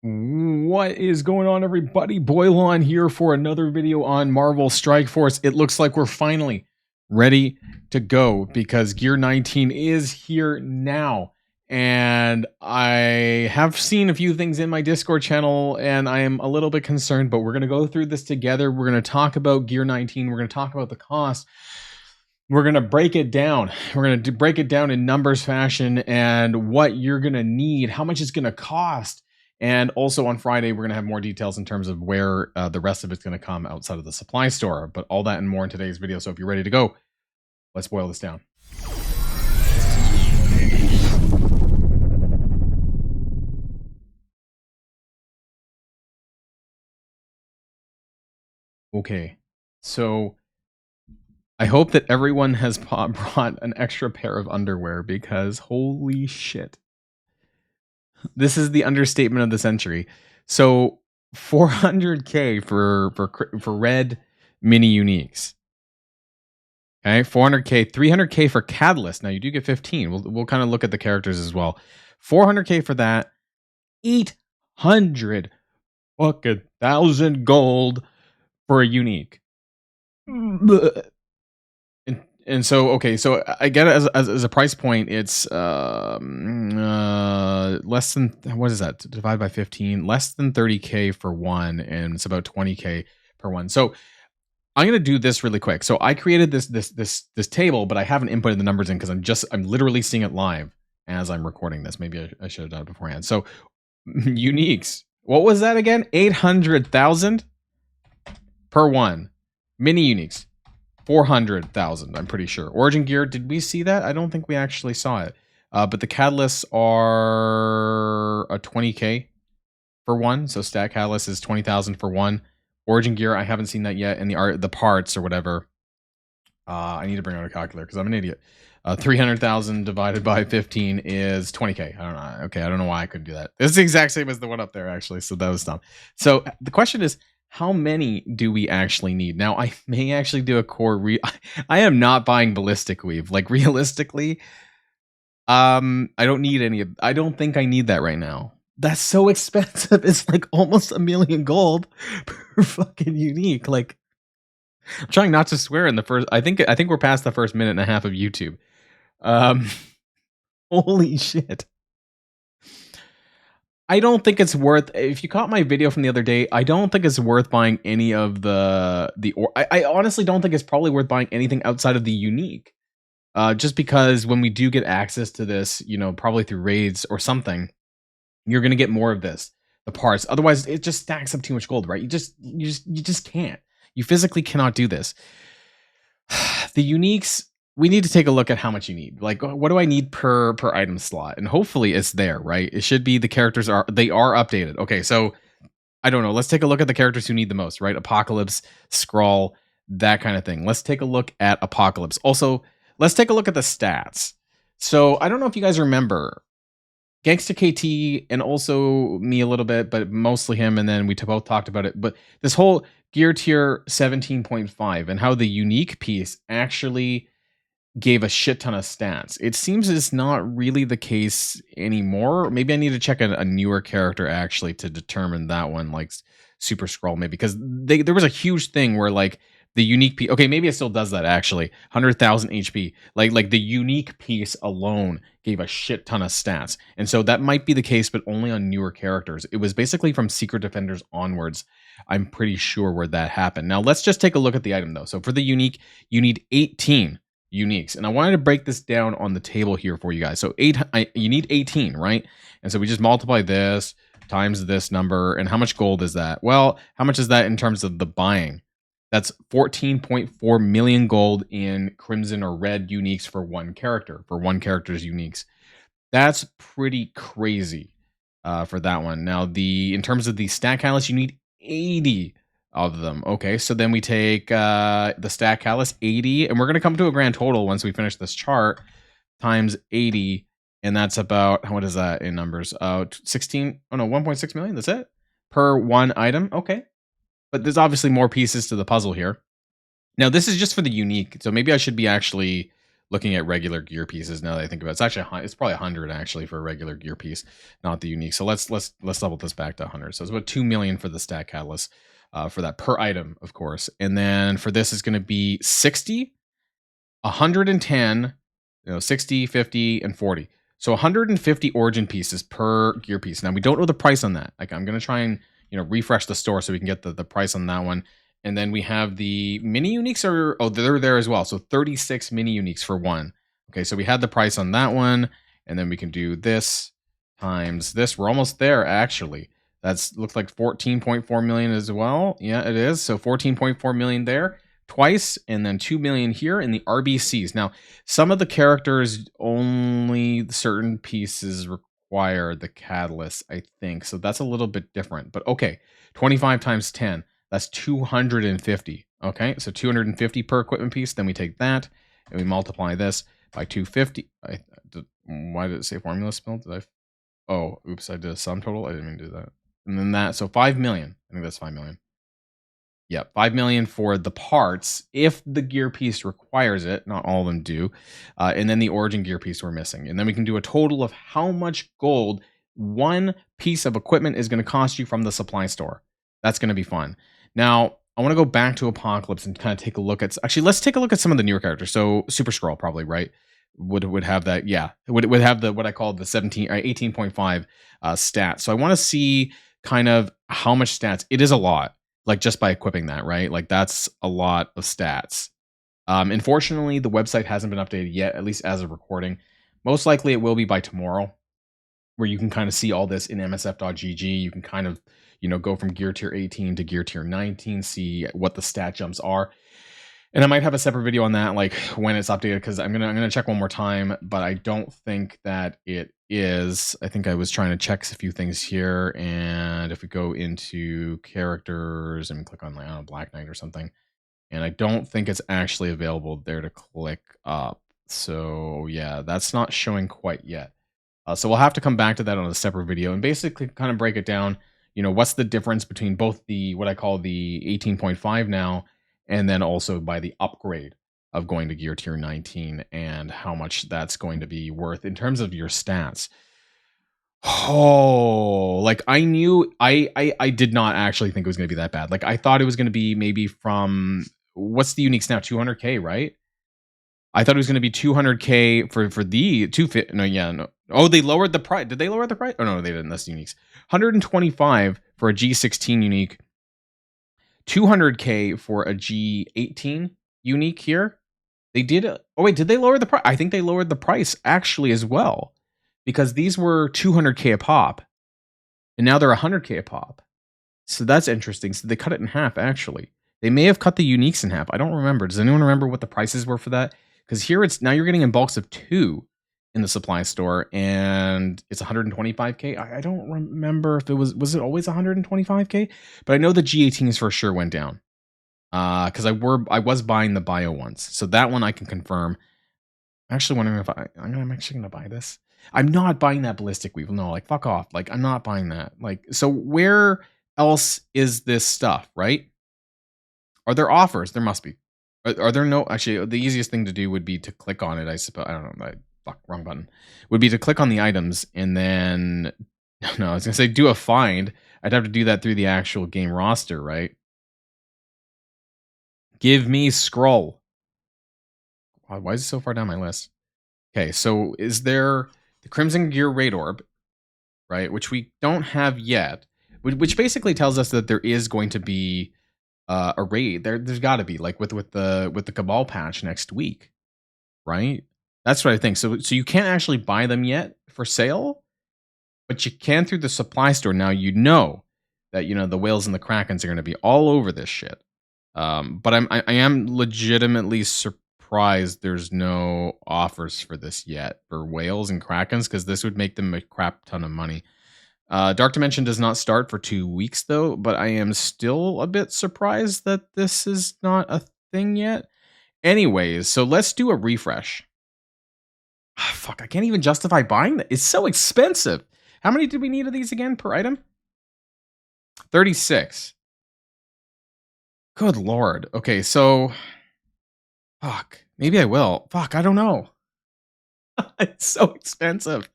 What is going on, everybody? Boilon here for another video on Marvel Strike Force. It looks like we're finally ready to go because Gear 19 is here now. And I have seen a few things in my Discord channel and I am a little bit concerned, but we're going to go through this together. We're going to talk about Gear 19. We're going to talk about the cost. We're going to break it down. We're going to break it down in numbers fashion and what you're going to need, how much it's going to cost. And also on Friday, we're going to have more details in terms of where the rest of it's going to come outside of the supply store. But all that and more in today's video. So if you're ready to go, let's boil this down. Okay, so I hope that everyone has brought an extra pair of underwear because holy shit. This is the understatement of the century. So 400k for red mini uniques. Okay, 400k, 300k for Catalyst. Now you do get 15. We'll kind of look at the characters as well. 400k for that. 800 fucking thousand gold for a unique. And so, okay, so I get it as a price point, it's less than, what is that, divide by 15, less than 30k for one, and it's about 20k per one. So I'm gonna do this really quick. So I created this table, but I haven't inputted the numbers in because I'm literally seeing it live as I'm recording this. Maybe I should have done it beforehand. So uniques, what was that again? 800,000 per one. Mini uniques, 400,000, I'm pretty sure. Origin gear, did we see that? I don't think we actually saw it. But the catalysts are a 20k for one. So stack catalyst is 20,000 for one. Origin gear, I haven't seen that yet. And the parts or whatever. I need to bring out a calculator because I'm an idiot. 300,000 divided by 15 is 20k. I don't know. Okay, I don't know why I couldn't do that. It's the exact same as the one up there, actually. So that was dumb. So the question is, how many do we actually need? Now, I may actually do a core I am not buying ballistic weave. Like, realistically, I don't need any of... I don't think I need that right now. That's so expensive. It's like almost 1 million gold per fucking unique. Like, I'm trying not to swear in the first... I think we're past the first minute and a half of YouTube. Holy shit. I don't think it's worth, if you caught my video from the other day, I don't think it's worth buying any of I honestly don't think it's probably worth buying anything outside of the unique. Just because when we do get access to this, you know, probably through raids or something, you're going to get more of this, the parts. Otherwise, it just stacks up too much gold, right? You just can't. You physically cannot do this. The uniques, we need to take a look at how much you need. Like, what do I need per item slot? And hopefully it's there, right? It should be the characters are updated. Okay, so I don't know. Let's take a look at the characters who need the most, right? Apocalypse, Skrull, that kind of thing. Let's take a look at Apocalypse. Also, let's take a look at the stats. So I don't know if you guys remember Gangsta KT and also me a little bit, but mostly him. And then we both talked about it. But this whole gear tier 17.5 and how the unique piece actually gave a shit ton of stats. It seems it's not really the case anymore. Maybe I need to check a newer character actually to determine that one, like Super Skrull, maybe, because there was a huge thing where like the unique piece. Okay, maybe it still does that actually. 100,000 HP. Like the unique piece alone gave a shit ton of stats, and so that might be the case, but only on newer characters. It was basically from Secret Defenders onwards. I'm pretty sure where that happened. Now let's just take a look at the item though. So for the unique, you need 18 uniques, and I wanted to break this down on the table here for you guys. So you need 18, right? And so we just multiply this times this number, and how much gold is that? Well, how much is that in terms of the buying? That's 14.4 million gold in crimson or red uniques for one character, for one character's uniques. That's pretty crazy for that one. Now, in terms of the stack catalyst, you need 80 of them. Okay, so then we take the stack catalyst 80, and we're going to come to a grand total once we finish this chart, times 80, and that's about, what is that in numbers? 1.6 million, that's it? Per one item, okay. But there's obviously more pieces to the puzzle here. Now, this is just for the unique, so maybe I should be actually looking at regular gear pieces. Now that I think about it, it's actually it's probably 100 actually for a regular gear piece, not the unique. So let's double this back to 100. So it's about 2 million for the stat catalyst for that per item, of course. And then for this is going to be 60, 110, 60, 50, and 40. So 150 origin pieces per gear piece. Now we don't know the price on that. Like I'm going to try and refresh the store so we can get the price on that one. And then we have the mini uniques they're there as well. So 36 mini uniques for one. Okay, so we had the price on that one, and then we can do this times this. We're almost there actually. That's looks like 14.4 million as well. Yeah, it is. So 14.4 million there twice, and then 2 million here in the RBCs. Now, some of the characters only certain pieces require the catalyst, I think. So that's a little bit different. But okay, 25 times 10, that's 250. Okay, so 250 per equipment piece. Then we take that and we multiply this by 250. Why did it say formula spell? Oh, oops, I did a sum total. I didn't even do that. And then that, so 5 million. I think that's 5 million. Yeah, 5 million for the parts if the gear piece requires it. Not all of them do. And then the origin gear piece we're missing. And then we can do a total of how much gold one piece of equipment is going to cost you from the supply store. That's going to be fun. Now, I want to go back to Apocalypse and kind of take a look at... Actually, let's take a look at some of the newer characters. So Super Skrull probably, right? Would have that, yeah. Would have the what I call the 18.5 stats. So I want to see kind of how much stats. It is a lot. Like just by equipping that, right? Like that's a lot of stats. Unfortunately, the website hasn't been updated yet, at least as of recording. Most likely it will be by tomorrow, where you can kind of see all this in msf.gg. You can kind of, go from gear tier 18 to gear tier 19, see what the stat jumps are. And I might have a separate video on that, like when it's updated, because I'm gonna check one more time, but I don't think that it is. I think I was trying to check a few things here, and if we go into characters and click on like Black Knight or something, and I don't think it's actually available there to click up. So yeah, that's not showing quite yet. So we'll have to come back to that on a separate video and basically kind of break it down. What's the difference between both the what I call the 18.5 now, and then also by the upgrade of going to gear tier 19 and how much that's going to be worth in terms of your stats. Oh, like I knew I did not actually think it was going to be that bad. Like I thought it was going to be maybe from what's the uniques now? 200k, right? I thought it was going to be 200k for the 250. No, yeah, no. Oh, they lowered the price. Did they lower the price? Oh no, they didn't. That's the uniques. 125 for a G16 unique. 200k for a G18 unique here. They did. Oh wait, did they lower the price? I think they lowered the price actually as well, because these were 200k a pop, and now they're 100k a pop. So that's interesting. So they cut it in half actually. They may have cut the uniques in half. I don't remember. Does anyone remember what the prices were for that? Because here it's now you're getting in bulks of 2 in the supply store, and it's 125k. I don't remember if it was it always 125k, but I know the G18s for sure went down. Because I was buying the bio ones, so that one I can confirm. I'm actually wondering if I'm actually gonna buy this. I'm not buying that ballistic weevil. No, like fuck off. Like I'm not buying that. Like so, where else is this stuff? Right? Are there offers? There must be. Are there no? Actually, the easiest thing to do would be to click on it. I suppose. I don't know. Fuck, wrong button. Would be to click on the items and then. No, I was gonna say do a find. I'd have to do that through the actual game roster, right? Give me scroll. Why is it so far down my list? Okay, so is there the Crimson Gear Raid Orb, right? Which we don't have yet, which basically tells us that there is going to be a raid. There's got to be like with the Cabal patch next week, right? That's what I think. So you can't actually buy them yet for sale, but you can through the supply store. Now that the whales and the krakens are going to be all over this shit. But I am legitimately surprised there's no offers for this yet for whales and krakens, because this would make them a crap ton of money. Dark Dimension does not start for 2 weeks though, but I am still a bit surprised that this is not a thing yet. Anyways, so let's do a refresh. Fuck, I can't even justify buying that. It's so expensive. How many did we need of these again per item? 36. Good lord. Okay, so fuck. Maybe I will. Fuck, I don't know. It's so expensive.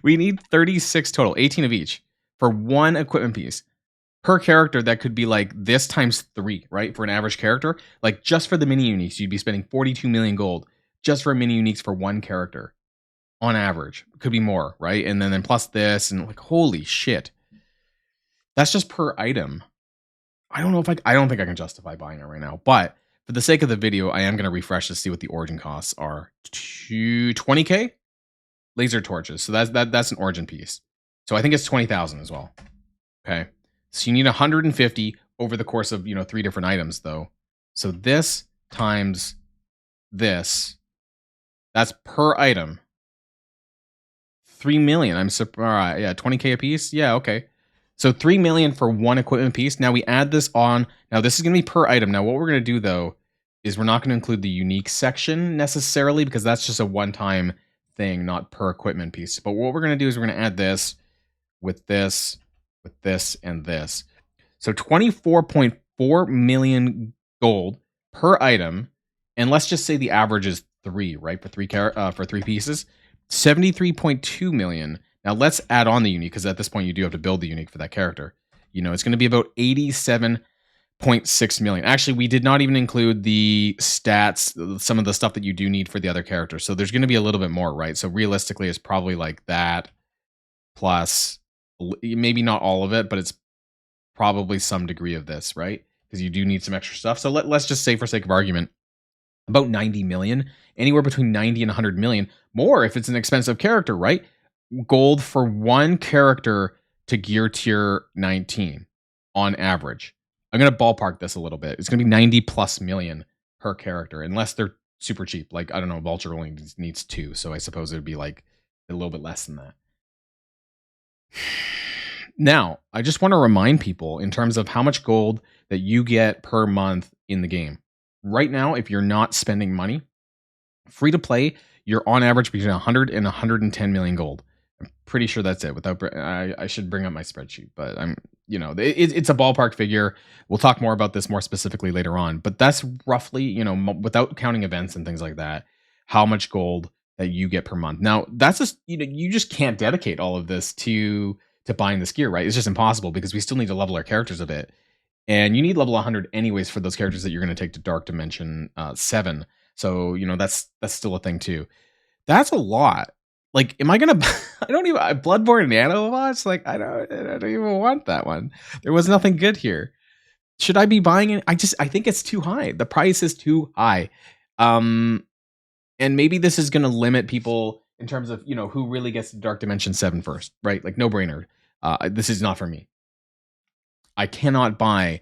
We need 36 total, 18 of each for one equipment piece. Per character, that could be like this times 3, right? For an average character. Like just for the mini uniques, you'd be spending 42 million gold just for mini uniques for one character on average. Could be more, right? And then plus this, and like, holy shit. That's just per item. I don't know if I don't think I can justify buying it right now, but for the sake of the video, I am going to refresh to see what the origin costs are. 20k laser torches. So that's an origin piece. So I think it's 20,000 as well. Okay. So you need 150 over the course of, 3 different items though. So this times this, that's per item. 3 million. I'm surprised. Yeah, 20k a piece. Yeah, okay. So 3 million for one equipment piece. Now we add this on. Now this is going to be per item. Now what we're going to do though is we're not going to include the unique section necessarily because that's just a one-time thing, not per equipment piece. But what we're going to do is we're going to add this, with this, and this. So 24.4 million gold per item, and let's just say the average is 3, right? For 3 pieces, 73.2 million. Now let's add on the unique because at this point you do have to build the unique for that character. It's going to be about 87.6 million. Actually, we did not even include the stats, some of the stuff that you do need for the other characters. So there's going to be a little bit more, right? So realistically, it's probably like that plus maybe not all of it, but it's probably some degree of this, right? Because you do need some extra stuff. So let's just say, for sake of argument, about 90 million, anywhere between 90 and 100 million, more if it's an expensive character, right? Gold for one character to gear tier 19 on average. I'm going to ballpark this a little bit. It's going to be 90 plus million per character, unless they're super cheap. Like, I don't know, Vulture only needs 2, so I suppose it would be like a little bit less than that. Now, I just want to remind people in terms of how much gold that you get per month in the game. Right now, if you're not spending money, free to play, you're on average between 100 and 110 million gold. I'm pretty sure that's it. I should bring up my spreadsheet, but it's a ballpark figure. We'll talk more about this more specifically later on, but that's roughly, without counting events and things like that, how much gold that you get per month. Now, that's just, you just can't dedicate all of this to buying this gear, right? It's just impossible because we still need to level our characters a bit. And you need level 100 anyways for those characters that you're going to take to Dark Dimension 7. So, that's still a thing too. That's a lot. Like, am I going to, I don't even, Bloodborne Nanobots? Like, I don't even want that one. There was nothing good here. Should I be buying it? I think it's too high. The price is too high. And maybe this is going to limit people in terms of, who really gets to Dark Dimension 7 first, right? Like, no brainer. This is not for me. I cannot buy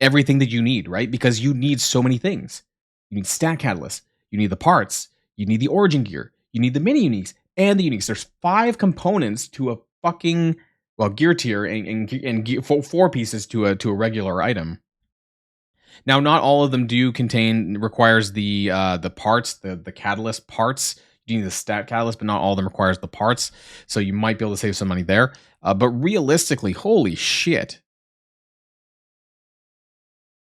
everything that you need, right? Because you need so many things. You need stat catalysts. You need the parts. You need the origin gear. You need the mini uniques and the uniques. There's 5 components to a fucking, gear tier and gear, 4 pieces to a regular item. Now, not all of them requires the parts, the catalyst parts. You need the stat catalyst, but not all of them requires the parts. So you might be able to save some money there. But realistically, holy shit.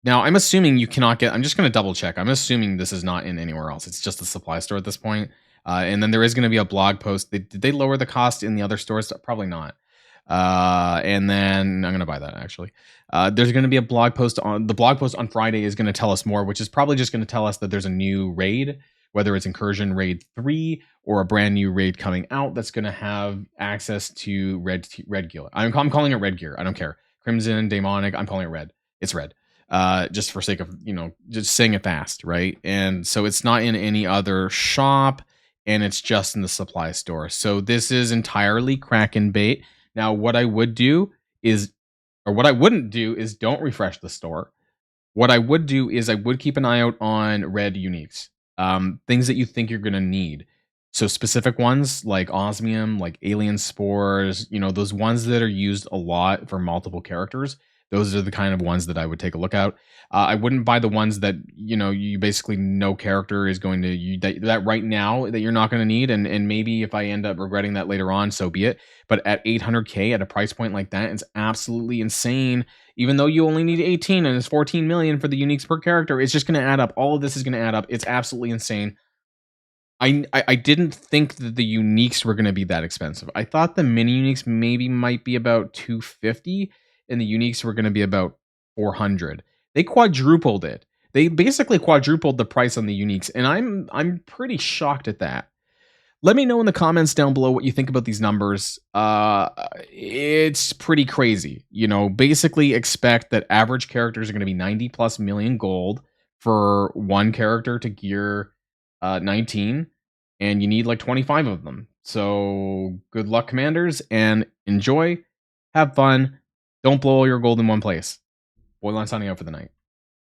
Now, I'm assuming you cannot get, I'm just going to double check. I'm assuming this is not in anywhere else. It's just a supply store at this point. And then there is going to be a blog post. Did they lower the cost in the other stores? Probably not. And then I'm going to buy that actually. There's going to be a blog post on, the blog post on Friday is going to tell us more, which is probably just going to tell us that there's a new raid, whether it's Incursion Raid 3 or a brand new raid coming out that's going to have access to red gear. I'm calling it red gear. I don't care. Crimson, Demonic, I'm calling it red. It's red. Just for sake of, just saying it fast, right? And so it's not in any other shop, and it's just in the supply store. So this is entirely Kraken bait. Now, what I would do is, or what I wouldn't do is don't refresh the store. What I would do is I would keep an eye out on red uniques, things that you think you're going to need. So specific ones like osmium, like alien spores, those ones that are used a lot for multiple characters. Those are the kind of ones that I would take a look at. I wouldn't buy the ones that you basically no character is going to that right now that you're not going to need, and maybe if I end up regretting that later on, so be it. But at 800K at a price point like that, it's absolutely insane. Even though you only need 18 and it's 14 million for the uniques per character, it's just going to add up. All of this is going to add up. It's absolutely insane. I didn't think that the uniques were going to be that expensive. I thought the mini uniques maybe might be about 250 and the uniques were going to be about 400. They quadrupled it. They basically quadrupled the price on the uniques, and I'm pretty shocked at that. Let me know in the comments down below what you think about these numbers. It's pretty crazy. Basically expect that average characters are going to be 90 plus million gold for one character to gear 19, and you need like 25 of them. So good luck, commanders, and enjoy. Have fun. Don't blow all your gold in one place. Boilon signing out for the night.